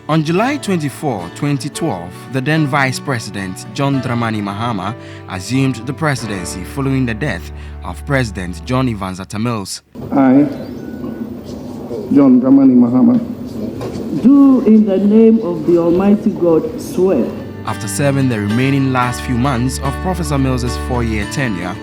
On July 24, 2012, the then Vice President John Mahama assumed the presidency following the death of President John Evans Atta Mills. I, John Mahama, do in the name of the Almighty God swear. After serving the remaining last few months of Professor Mills's 4-year tenure,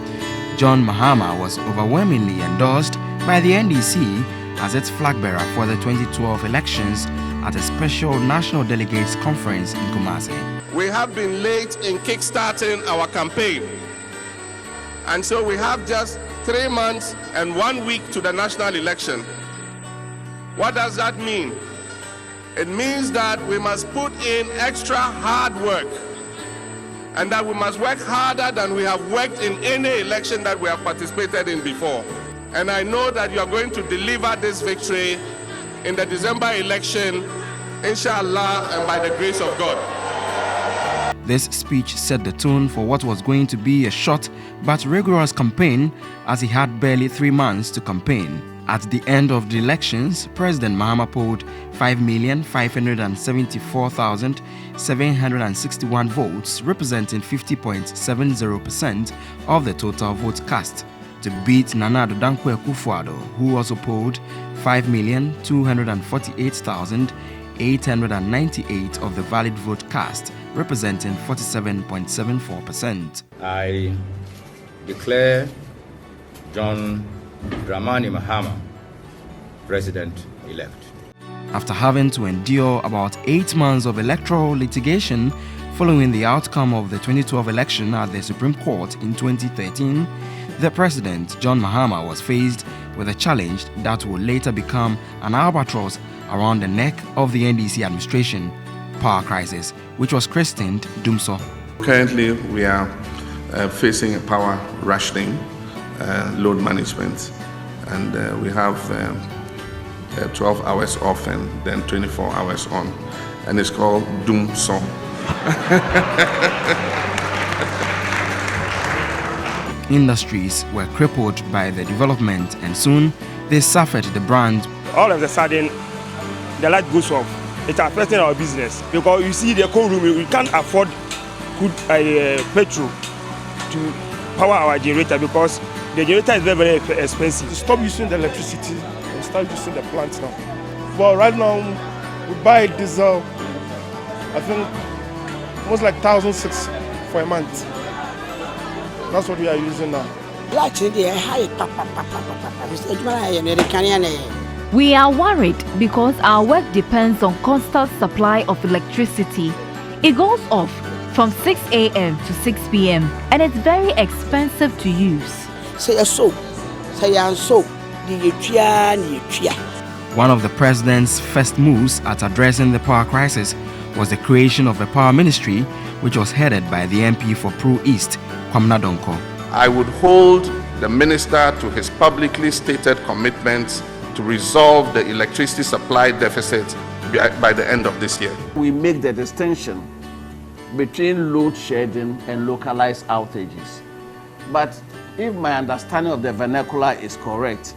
John Mahama was overwhelmingly endorsed by the NDC as its flag bearer for the 2012 elections at a special National Delegates Conference in Kumasi. We have been late in kickstarting our campaign, and so we have just 3 months and 1 week to the national election. What does that mean? It means that we must put in extra hard work, and that we must work harder than we have worked in any election that we have participated in before. And I know that you are going to deliver this victory in the December election, inshallah, and by the grace of God. This speech set the tone for what was going to be a short but rigorous campaign, as he had barely 3 months to campaign. At the end of the elections, President Mahama polled 5,574,761 votes, representing 50.70% of the total votes cast, to beat Nana Addo Dankwa Akufo-Addo, who also polled 5,248,898 of the valid vote cast, representing 47.74%. I declare John Mahama President-elect. After having to endure about 8 months of electoral litigation following the outcome of the 2012 election at the Supreme Court in 2013, the President, John Mahama, was faced with a challenge that would later become an albatross around the neck of the NDC administration: power crisis, which was christened Dumso. Currently, we are facing a power rationing, load management, and we have 12 hours off and then 24 hours on, and it's called Dumso. Industries were crippled by the development, and soon they suffered the brand. All of a sudden, the light goes off. It's affecting our business because you see the cold room, we can't afford good petrol to power our generator because the generator is very, very expensive. To stop using the electricity and start using the plant now. But right now, we buy diesel, I think, almost like 1,600 for a month. That's what we are using now. We are worried because our work depends on constant supply of electricity. It goes off from 6 a.m. to 6 p.m. and it's very expensive to use. One of the president's first moves at addressing the power crisis was the creation of a power ministry, which was headed by the MP for Pro East, Kwamna Donko. I would hold the minister to his publicly stated commitments to resolve the electricity supply deficit by the end of this year. We make the distinction between load shedding and localized outages. But if my understanding of the vernacular is correct,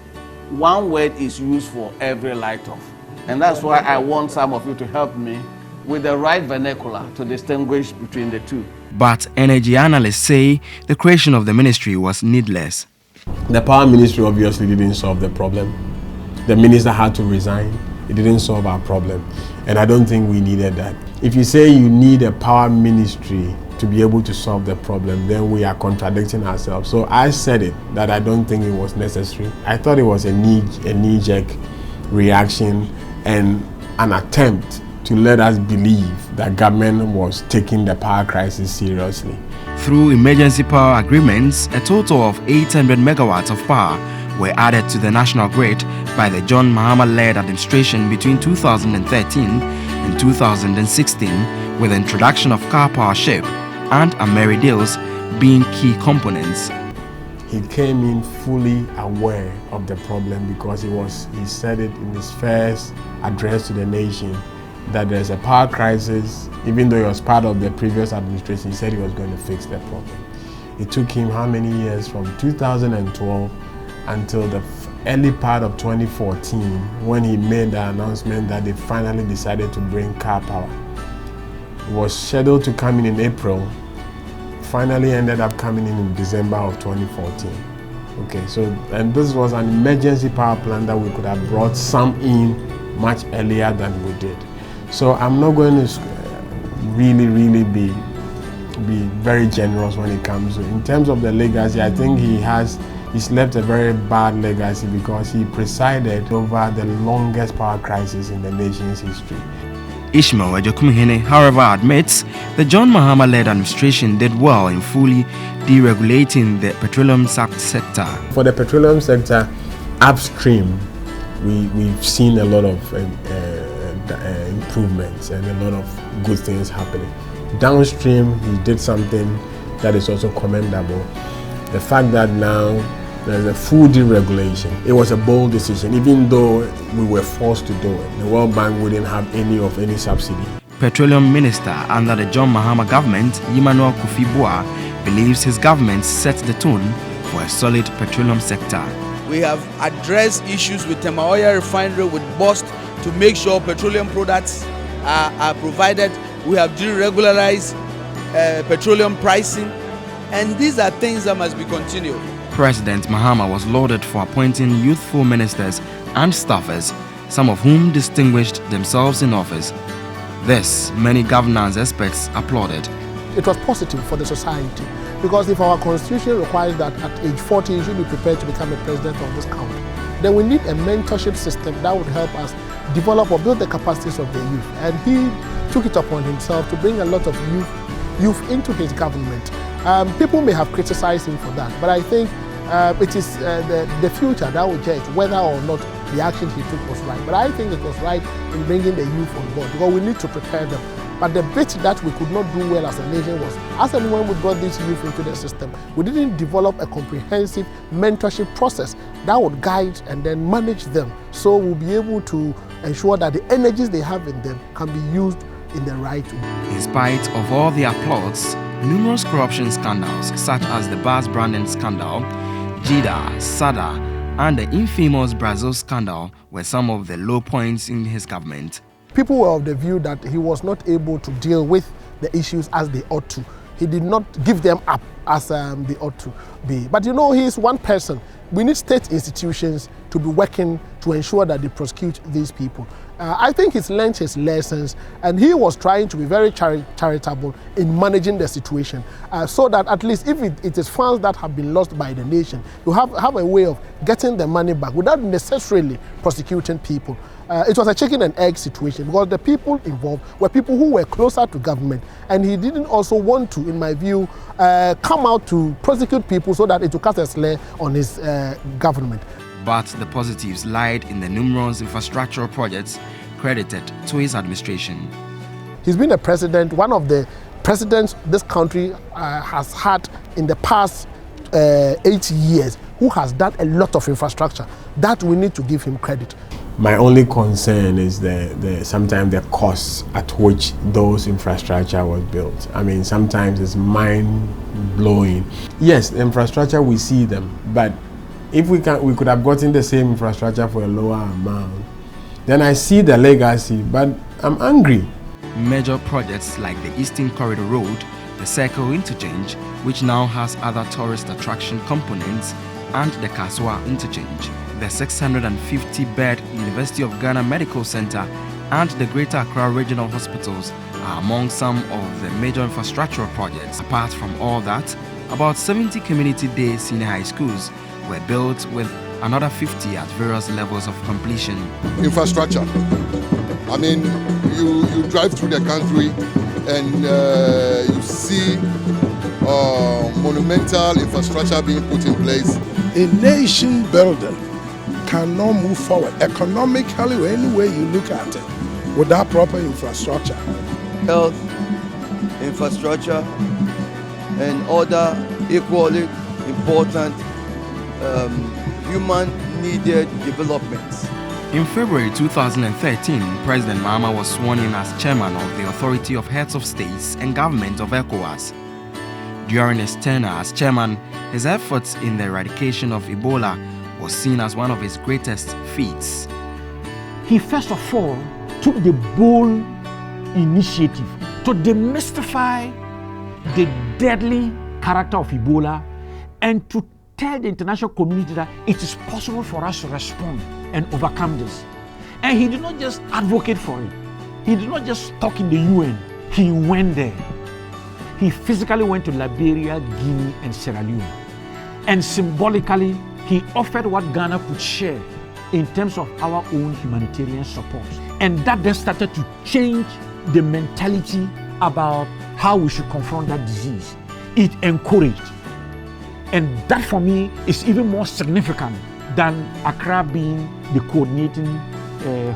one word is used for every light-off. And that's why I want some of you to help me with the right vernacular to distinguish between the two. But energy analysts say the creation of the ministry was needless. The power ministry obviously didn't solve the problem. The minister had to resign. It didn't solve our problem. And I don't think we needed that. If you say you need a power ministry to be able to solve the problem, then we are contradicting ourselves. So I said it, that I don't think it was necessary. I thought it was a knee-jerk reaction and an attempt to let us believe that government was taking the power crisis seriously. Through emergency power agreements, a total of 800 megawatts of power were added to the national grid by the John Mahama-led administration between 2013 and 2016, with the introduction of car power ship and Amerideals being key components. He came in fully aware of the problem because he said it in his first address to the nation that there's a power crisis. Even though he was part of the previous administration, he said he was going to fix the problem. It took him how many years, from 2012 until the early part of 2014 when he made the announcement that they finally decided to bring car power. It was scheduled to come in April, finally ended up coming in December of 2014. Okay, so, and this was an emergency power plant that we could have brought some in much earlier than we did. So I'm not going to really be very generous when it comes to, in terms of the legacy. I think he's left a very bad legacy because he presided over the longest power crisis in the nation's history. Ishmael Ejokumihene, however, admits the John Mahama-led administration did well in fully deregulating the petroleum sector. For the petroleum sector, upstream, we've seen a lot of improvements and a lot of good things happening. Downstream, he did something that is also commendable. The fact that now there's a full deregulation, it was a bold decision, even though we were forced to do it. The World Bank wouldn't have any subsidy. Petroleum Minister under the John Mahama government, Emmanuel Kofi-Boa, believes his government set the tone for a solid petroleum sector. We have addressed issues with Tema Oil Refinery, with BOST, to make sure petroleum products are provided. We have deregularized petroleum pricing, and these are things that must be continued. President Mahama was lauded for appointing youthful ministers and staffers, some of whom distinguished themselves in office. This, many governance experts applauded. It was positive for the society, because if our constitution requires that at age 40 you should be prepared to become a president of this country, then we need a mentorship system that would help us develop or build the capacities of the youth. And he took it upon himself to bring a lot of youth into his government. People may have criticized him for that, but I think it is the future that will judge whether or not the action he took was right. But I think it was right in bringing the youth on board, because we need to prepare them. But the bit that we could not do well as a nation was, as and when we brought this youth into the system, we didn't develop a comprehensive mentorship process that would guide and then manage them. So we'll be able to ensure that the energies they have in them can be used in the right way. In spite of all the applause, numerous corruption scandals such as the bus branding scandal, JIDA, SADA, and the infamous Brazil scandal were some of the low points in his government. People were of the view that he was not able to deal with the issues as they ought to. He did not give them up as they ought to be. But you know, he is one person. We need state institutions to be working to ensure that they prosecute these people. I think he's learned his lessons, and he was trying to be very charitable in managing the situation, so that at least if it is funds that have been lost by the nation, you have a way of getting the money back without necessarily prosecuting people. It was a chicken and egg situation, because the people involved were people who were closer to government, and he didn't also want to, in my view, come out to prosecute people so that it would cast a slur on his government. But the positives lied in the numerous infrastructural projects credited to his administration. He's been a president, one of the presidents this country has had in the past 8 years, who has done a lot of infrastructure. That we need to give him credit. My only concern is sometimes the costs at which those infrastructure was built. I mean, sometimes it's mind-blowing. Yes, the infrastructure, we see them, but if we could have gotten the same infrastructure for a lower amount, then I see the legacy, but I'm angry. Major projects like the Eastern Corridor Road, the Circle Interchange, which now has other tourist attraction components, and the Kaswa Interchange, the 650-bed University of Ghana Medical Center, and the Greater Accra Regional Hospitals are among some of the major infrastructural projects. Apart from all that, about 70 community day senior high schools were built, with another 50 at various levels of completion. Infrastructure. I mean, you drive through the country and you see monumental infrastructure being put in place. A nation building cannot move forward economically or any way you look at it without proper infrastructure. Health, infrastructure, and other equally important human needed developments. In February 2013, President Mahama was sworn in as chairman of the Authority of Heads of States and Government of ECOWAS. During his tenure as chairman, his efforts in the eradication of Ebola was seen as one of his greatest feats. He first of all took the bold initiative to demystify the deadly character of Ebola and to tell the international community that it is possible for us to respond and overcome this. And he did not just advocate for it. He did not just talk in the UN. He went there. He physically went to Liberia, Guinea, and Sierra Leone. And symbolically, he offered what Ghana could share in terms of our own humanitarian support. And that then started to change the mentality about how we should confront that disease. It encouraged. And that for me is even more significant than Accra being the coordinating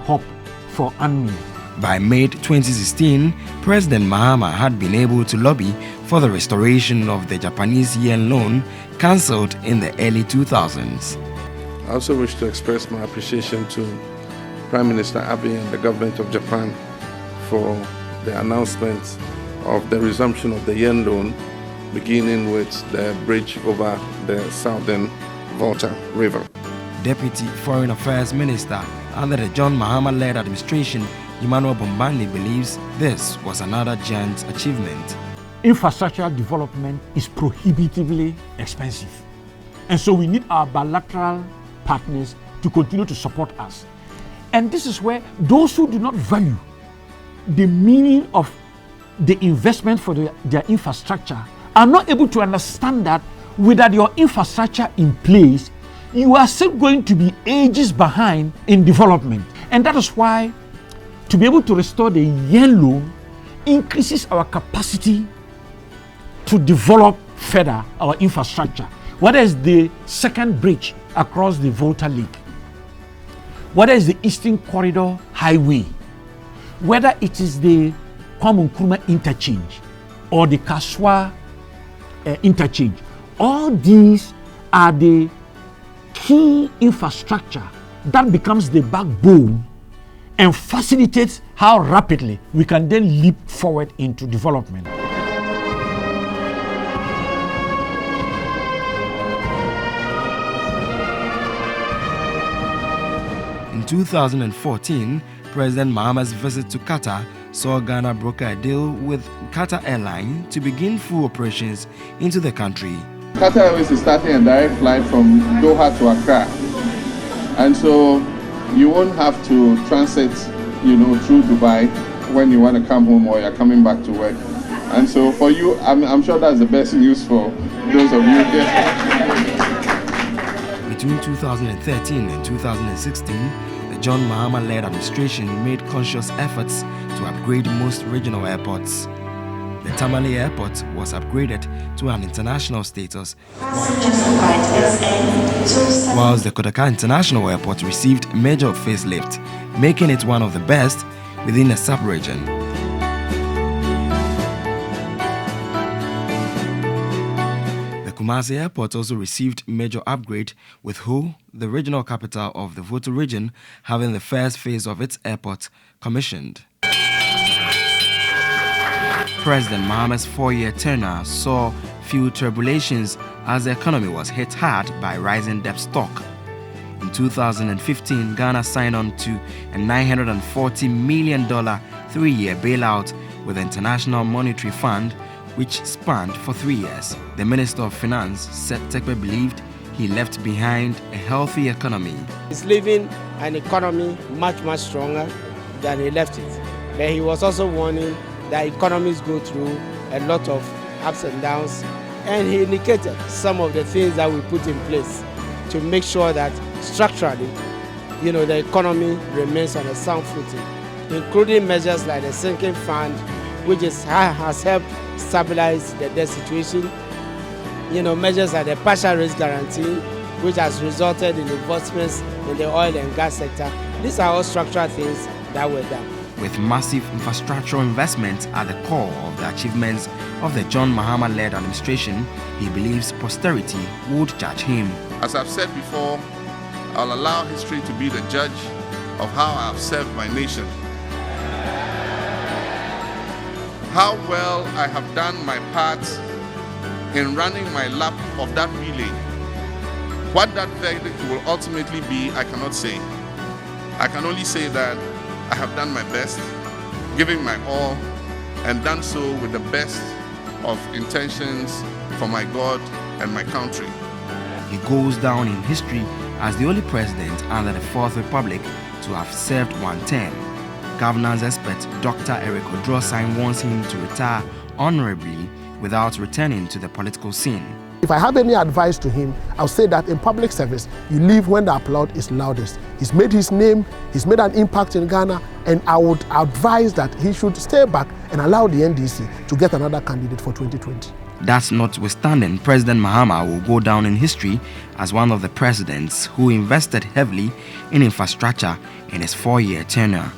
hub for UNMIN. By May 2016, President Mahama had been able to lobby for the restoration of the Japanese yen loan cancelled in the early 2000s. I also wish to express my appreciation to Prime Minister Abe and the government of Japan for the announcement of the resumption of the yen loan, beginning with the bridge over the southern Volta River. Deputy Foreign Affairs Minister under the John Mahama-led administration, Emmanuel Bombani, believes this was another giant achievement. Infrastructural development is prohibitively expensive. And so we need our bilateral partners to continue to support us. And this is where those who do not value the meaning of the investment for their infrastructure are not able to understand that without your infrastructure in place, you are still going to be ages behind in development. And that is why to be able to restore the yen loan increases our capacity to develop further our infrastructure. Whether it's the second bridge across the Volta Lake, whether it's the Eastern Corridor Highway, whether it is the Kwame Nkrumah interchange or the Kaswa interchange, all these are the key infrastructure that becomes the backbone and facilitates how rapidly we can then leap forward into development. In 2014, President Mahama's visit to Qatar saw Ghana broker a deal with Qatar Airlines to begin full operations into the country. Qatar Airways is starting a direct flight from Doha to Accra. And so you won't have to transit, through Dubai when you want to come home or you're coming back to work. And so for you, I'm sure that's the best news for those of you here. Between 2013 and 2016, the John Mahama-led administration made conscious efforts to upgrade most regional airports. The Tamale Airport was upgraded to an international status, whilst the Kodaka International Airport received major facelift, making it one of the best within the sub-region. The Kumasi Airport also received major upgrade, with Ho, the regional capital of the Volta region, having the first phase of its airport commissioned. President Mahama's 4-year tenure saw few tribulations as the economy was hit hard by rising debt stock. In 2015, Ghana signed on to a $940 million 3-year bailout with the International Monetary Fund, which spanned for 3 years. The Minister of Finance said Tekpe believed he left behind a healthy economy. He's leaving an economy much stronger than he left it. But he was also warning that economies go through a lot of ups and downs, and he indicated some of the things that we put in place to make sure that structurally, the economy remains on a sound footing, including measures like the sinking fund, which has helped stabilize the debt situation, measures like the partial risk guarantee, which has resulted in investments in the oil and gas sector. These are all structural things that were done. With massive infrastructural investment at the core of the achievements of the John Mahama-led administration, he believes posterity would judge him. As I've said before, I'll allow history to be the judge of how I have served my nation. How well I have done my part in running my lap of that relay What that verdict will ultimately be, I cannot say. I can only say that I have done my best, giving my all, and done so with the best of intentions for my God and my country. He goes down in history as the only president under the Fourth Republic to have served one term. Governance expert Dr. Eric Odrosine wants him to retire honorably without returning to the political scene. If I have any advice to him, I'll say that in public service, you leave when the applause is loudest. He's made his name, he's made an impact in Ghana, and I would advise that he should stay back and allow the NDC to get another candidate for 2020. That notwithstanding, President Mahama will go down in history as one of the presidents who invested heavily in infrastructure in his 4-year tenure.